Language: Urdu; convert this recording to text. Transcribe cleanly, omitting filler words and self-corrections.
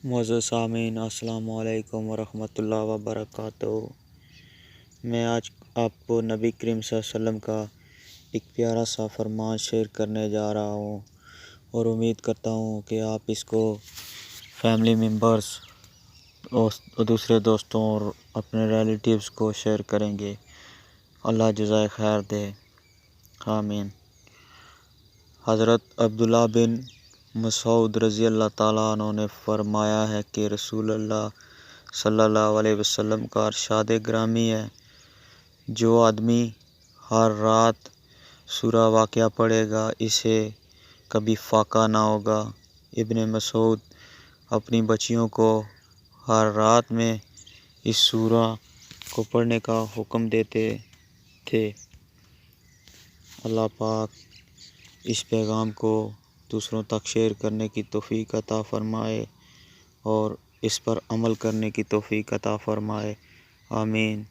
معزز سامعین، السلام علیکم ورحمۃ اللہ وبرکاتہ۔ میں آج آپ کو نبی کریم صلی اللہ علیہ وسلم کا ایک پیارا سا فرمان شیئر کرنے جا رہا ہوں، اور امید کرتا ہوں کہ آپ اس کو فیملی ممبرز اور دوسرے دوستوں اور اپنے ریلیٹیوز کو شیئر کریں گے۔ اللہ جزائے خیر دے، آمین۔ حضرت عبداللہ بن مسعود رضی اللہ تعالیٰ عنہ نے فرمایا ہے کہ رسول اللہ صلی اللہ علیہ وسلم کا ارشاد گرامی ہے، جو آدمی ہر رات سورہ واقعہ پڑھے گا اسے کبھی فاقہ نہ ہوگا۔ ابن مسعود اپنی بچیوں کو ہر رات میں اس سورہ کو پڑھنے کا حکم دیتے تھے۔ اللہ پاک اس پیغام کو دوسروں تک شیئر کرنے کی توفیق عطا فرمائے اور اس پر عمل کرنے کی توفیق عطا فرمائے، آمین۔